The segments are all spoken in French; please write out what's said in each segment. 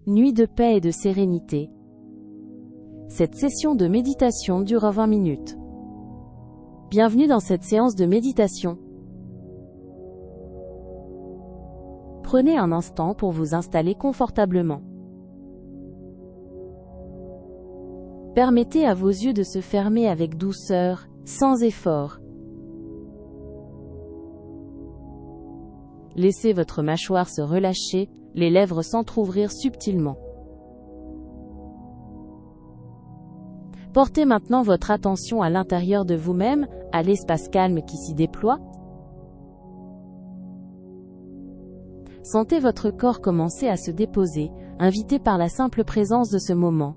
nuit de paix et de sérénité. Cette session de méditation dure 20 minutes. Bienvenue dans cette séance de méditation. Prenez un instant pour vous installer confortablement. Permettez à vos yeux de se fermer avec douceur, sans effort. Laissez votre mâchoire se relâcher, les lèvres s'entr'ouvrir subtilement. Portez maintenant votre attention à l'intérieur de vous-même, à l'espace calme qui s'y déploie. Sentez votre corps commencer à se déposer, invité par la simple présence de ce moment.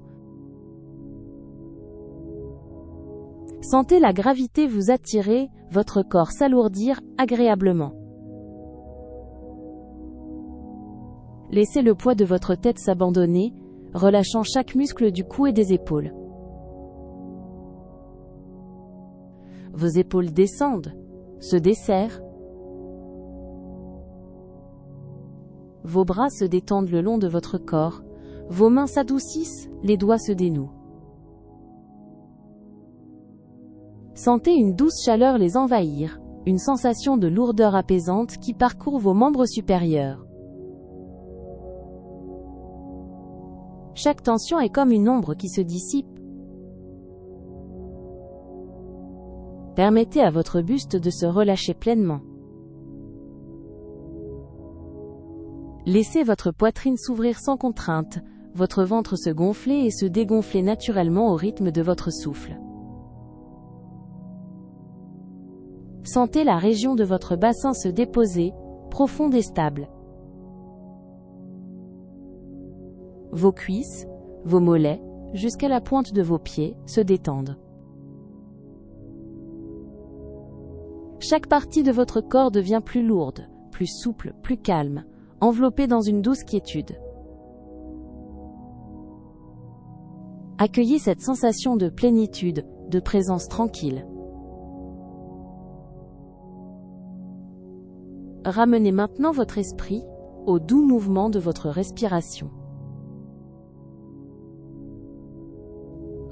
Sentez la gravité vous attirer, votre corps s'alourdir agréablement. Laissez le poids de votre tête s'abandonner, relâchant chaque muscle du cou et des épaules. Vos épaules descendent, se desserrent. Vos bras se détendent le long de votre corps, vos mains s'adoucissent, les doigts se dénouent. Sentez une douce chaleur les envahir, une sensation de lourdeur apaisante qui parcourt vos membres supérieurs. Chaque tension est comme une ombre qui se dissipe. Permettez à votre buste de se relâcher pleinement. Laissez votre poitrine s'ouvrir sans contrainte, votre ventre se gonfler et se dégonfler naturellement au rythme de votre souffle. Sentez la région de votre bassin se déposer, profonde et stable. Vos cuisses, vos mollets, jusqu'à la pointe de vos pieds, se détendent. Chaque partie de votre corps devient plus lourde, plus souple, plus calme, enveloppée dans une douce quiétude. Accueillez cette sensation de plénitude, de présence tranquille. Ramenez maintenant votre esprit au doux mouvement de votre respiration.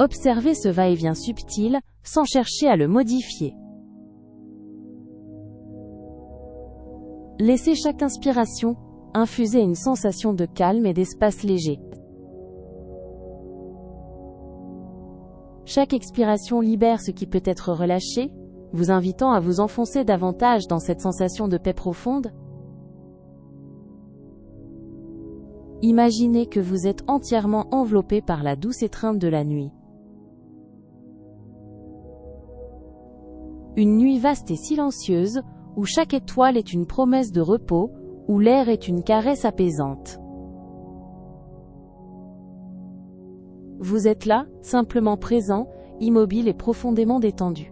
Observez ce va-et-vient subtil, sans chercher à le modifier. Laissez chaque inspiration infuser une sensation de calme et d'espace léger. Chaque expiration libère ce qui peut être relâché, vous invitant à vous enfoncer davantage dans cette sensation de paix profonde. Imaginez que vous êtes entièrement enveloppé par la douce étreinte de la nuit. Une nuit vaste et silencieuse, où chaque étoile est une promesse de repos, où l'air est une caresse apaisante. Vous êtes là, simplement présent, immobile et profondément détendu.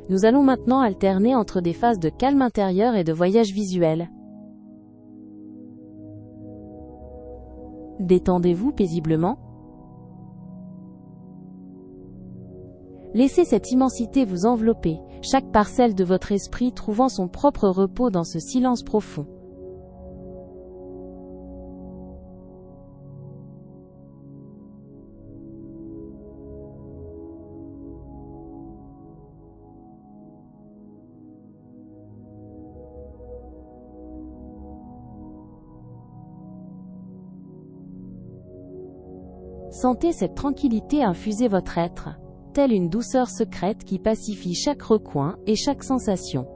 Nous allons maintenant alterner entre des phases de calme intérieur et de voyage visuel. Détendez-vous paisiblement. Laissez cette immensité vous envelopper, chaque parcelle de votre esprit trouvant son propre repos dans ce silence profond. Sentez cette tranquillité infuser votre être, telle une douceur secrète qui pacifie chaque recoin et chaque sensation.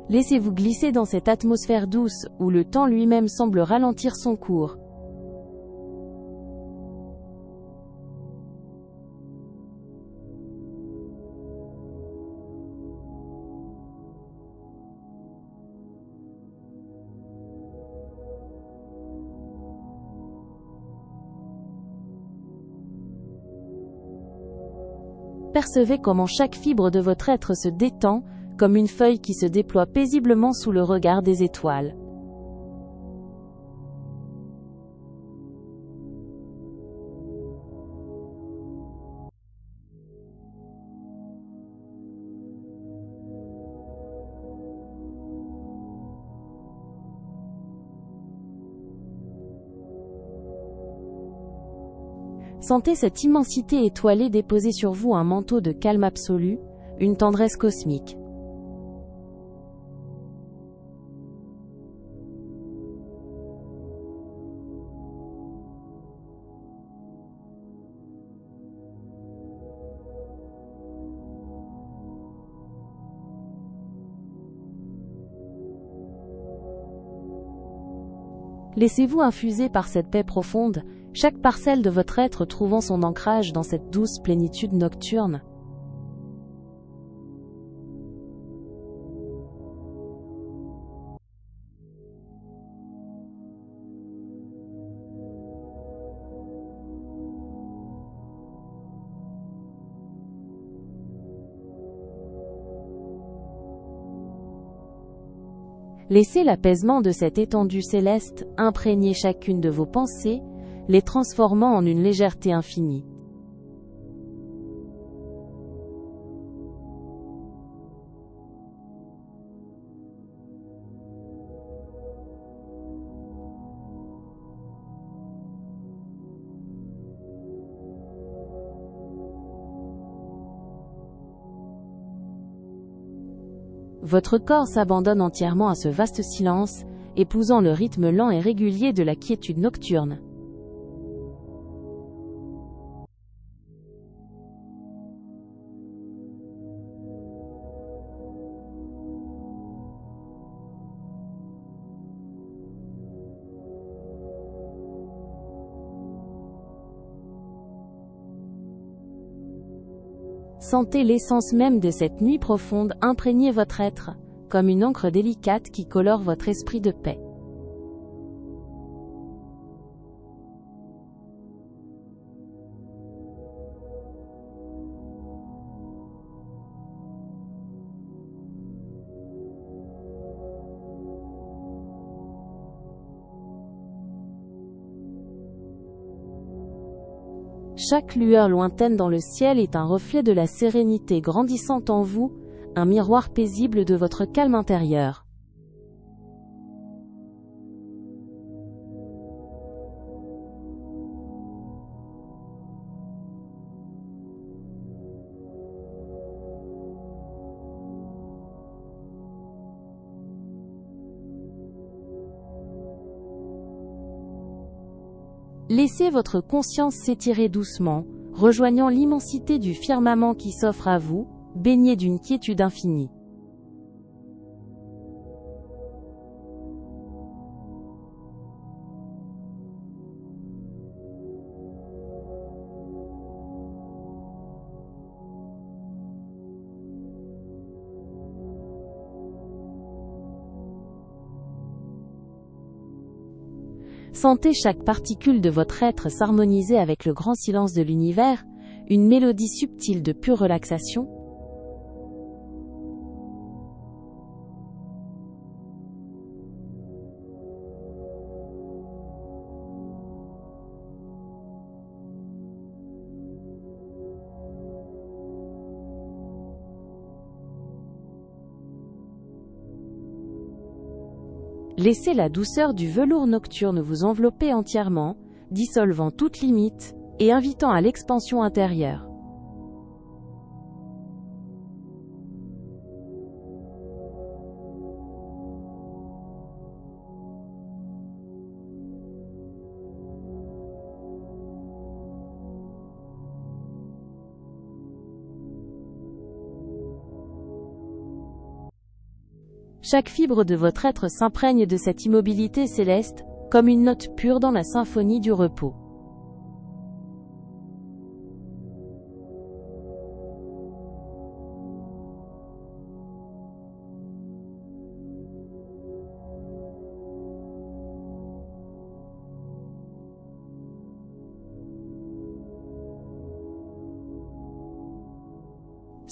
Laissez-vous glisser dans cette atmosphère douce, où le temps lui-même semble ralentir son cours. Percevez comment chaque fibre de votre être se détend, comme une feuille qui se déploie paisiblement sous le regard des étoiles. Sentez cette immensité étoilée déposer sur vous un manteau de calme absolu, une tendresse cosmique. Laissez-vous infuser par cette paix profonde, chaque parcelle de votre être trouvant son ancrage dans cette douce plénitude nocturne. Laissez l'apaisement de cette étendue céleste imprégner chacune de vos pensées, les transformant en une légèreté infinie. Votre corps s'abandonne entièrement à ce vaste silence, épousant le rythme lent et régulier de la quiétude nocturne. Sentez l'essence même de cette nuit profonde imprégner votre être, comme une encre délicate qui colore votre esprit de paix. Chaque lueur lointaine dans le ciel est un reflet de la sérénité grandissant en vous, un miroir paisible de votre calme intérieur. Laissez votre conscience s'étirer doucement, rejoignant l'immensité du firmament qui s'offre à vous, baigné d'une quiétude infinie. Sentez chaque particule de votre être s'harmoniser avec le grand silence de l'univers, une mélodie subtile de pure relaxation. Laissez la douceur du velours nocturne vous envelopper entièrement, dissolvant toute limite, et invitant à l'expansion intérieure. Chaque fibre de votre être s'imprègne de cette immobilité céleste, comme une note pure dans la symphonie du repos.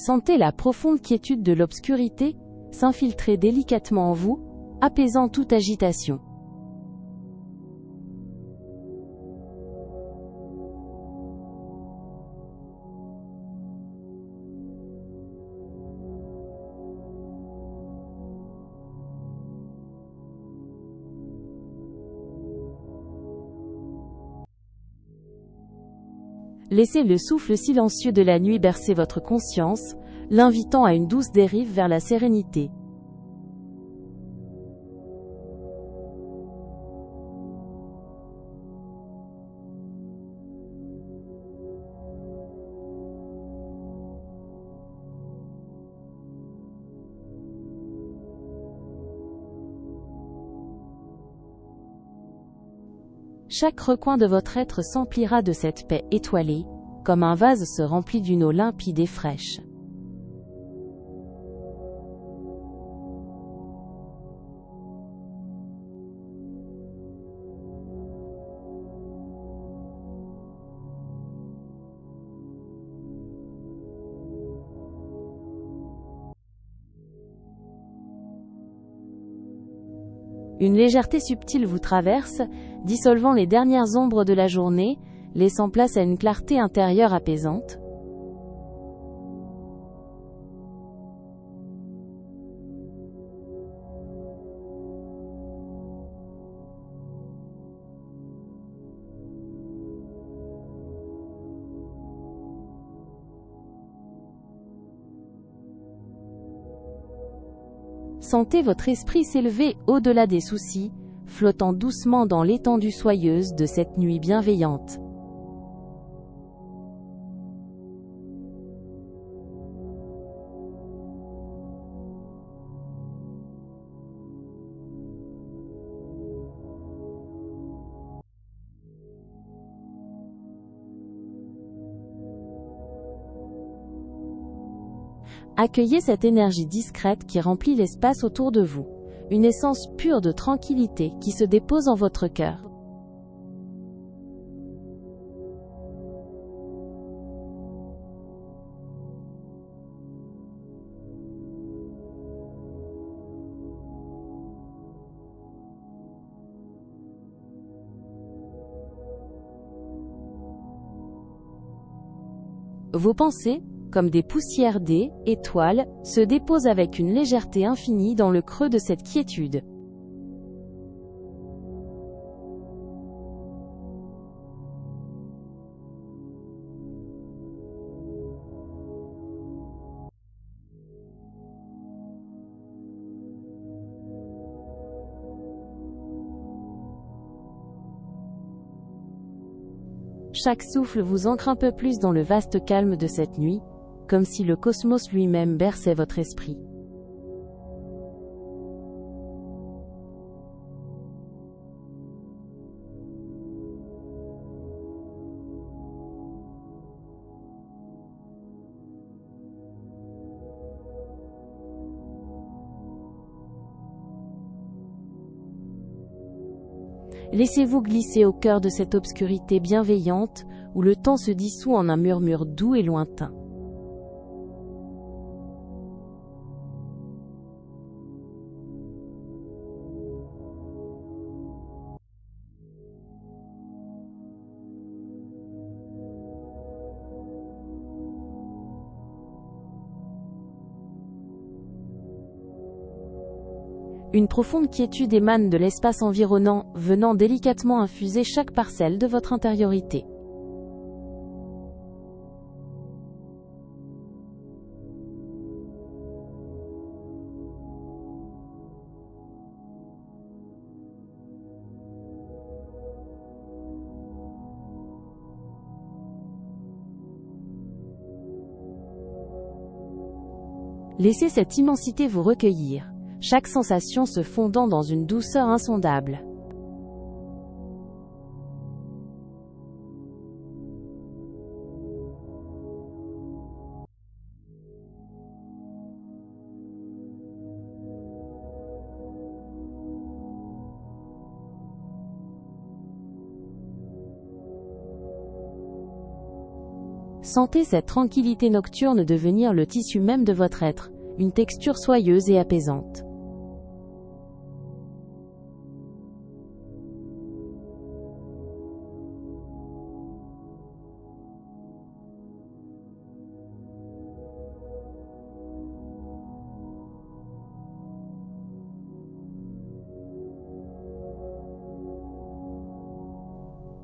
Sentez la profonde quiétude de l'obscurité s'infiltrer délicatement en vous, apaisant toute agitation. Laissez le souffle silencieux de la nuit bercer votre conscience, l'invitant à une douce dérive vers la sérénité. Chaque recoin de votre être s'emplira de cette paix étoilée, comme un vase se remplit d'une eau limpide et fraîche. Une légèreté subtile vous traverse, dissolvant les dernières ombres de la journée, laissant place à une clarté intérieure apaisante. Sentez votre esprit s'élever au-delà des soucis, flottant doucement dans l'étendue soyeuse de cette nuit bienveillante. Accueillez cette énergie discrète qui remplit l'espace autour de vous. Une essence pure de tranquillité qui se dépose en votre cœur. Vos pensées, comme des poussières d'étoiles, se déposent avec une légèreté infinie dans le creux de cette quiétude. Chaque souffle vous ancre un peu plus dans le vaste calme de cette nuit, comme si le cosmos lui-même berçait votre esprit. Laissez-vous glisser au cœur de cette obscurité bienveillante, où le temps se dissout en un murmure doux et lointain. Une profonde quiétude émane de l'espace environnant, venant délicatement infuser chaque parcelle de votre intériorité. Laissez cette immensité vous recueillir, chaque sensation se fondant dans une douceur insondable. Sentez cette tranquillité nocturne devenir le tissu même de votre être, une texture soyeuse et apaisante.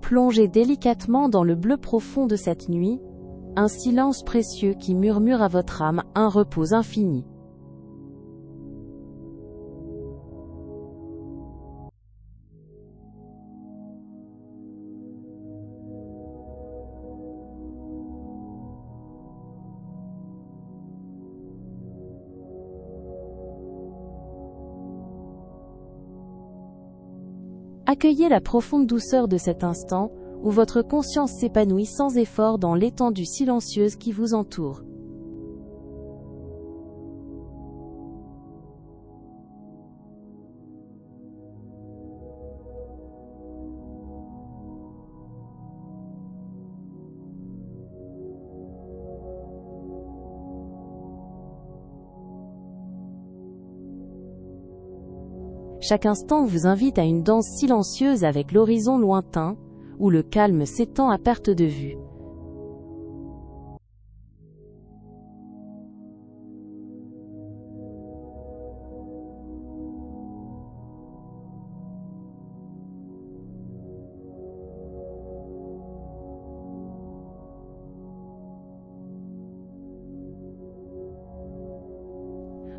Plongez délicatement dans le bleu profond de cette nuit, un silence précieux qui murmure à votre âme un repos infini. Accueillez la profonde douceur de cet instant, où votre conscience s'épanouit sans effort dans l'étendue silencieuse qui vous entoure. Chaque instant vous invite à une danse silencieuse avec l'horizon lointain, où le calme s'étend à perte de vue.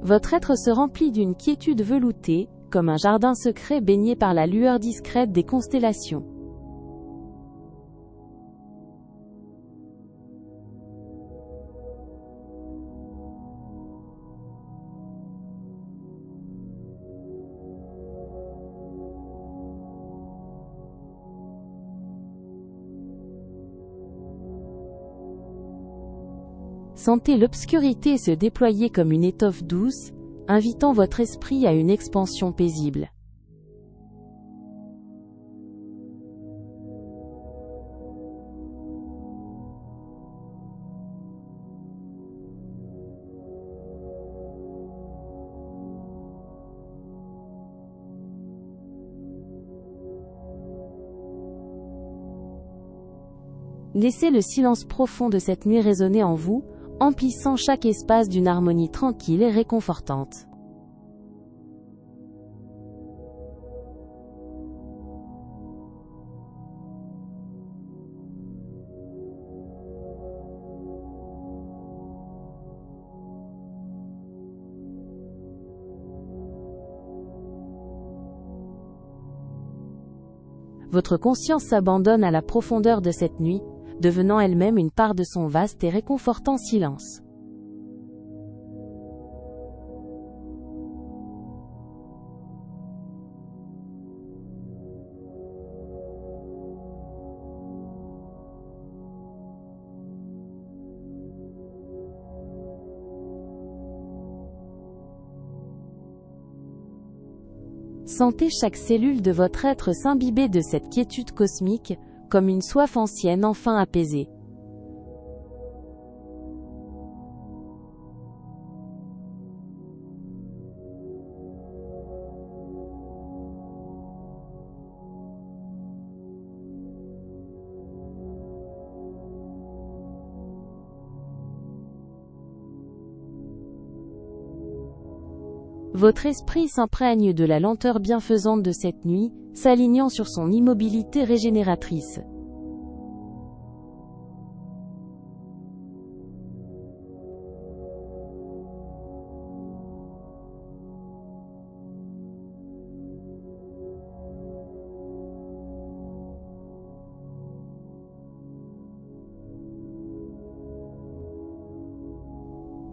Votre être se remplit d'une quiétude veloutée, comme un jardin secret baigné par la lueur discrète des constellations. Sentez l'obscurité se déployer comme une étoffe douce, invitant votre esprit à une expansion paisible. Laissez le silence profond de cette nuit résonner en vous, emplissant chaque espace d'une harmonie tranquille et réconfortante. Votre conscience s'abandonne à la profondeur de cette nuit, devenant elle-même une part de son vaste et réconfortant silence. Sentez chaque cellule de votre être s'imbiber de cette quiétude cosmique, comme une soif ancienne enfin apaisée. Votre esprit s'imprègne de la lenteur bienfaisante de cette nuit, s'alignant sur son immobilité régénératrice.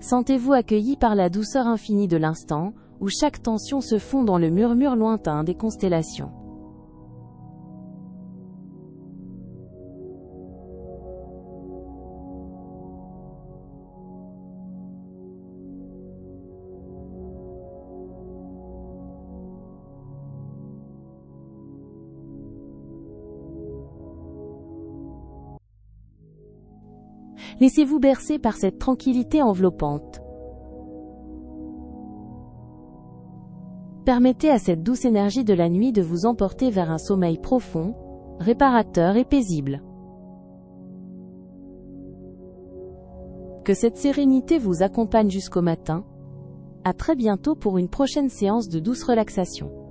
Sentez-vous accueilli par la douceur infinie de l'instant, où chaque tension se fond dans le murmure lointain des constellations. Laissez-vous bercer par cette tranquillité enveloppante. Permettez à cette douce énergie de la nuit de vous emporter vers un sommeil profond, réparateur et paisible. Que cette sérénité vous accompagne jusqu'au matin. À très bientôt pour une prochaine séance de douce relaxation.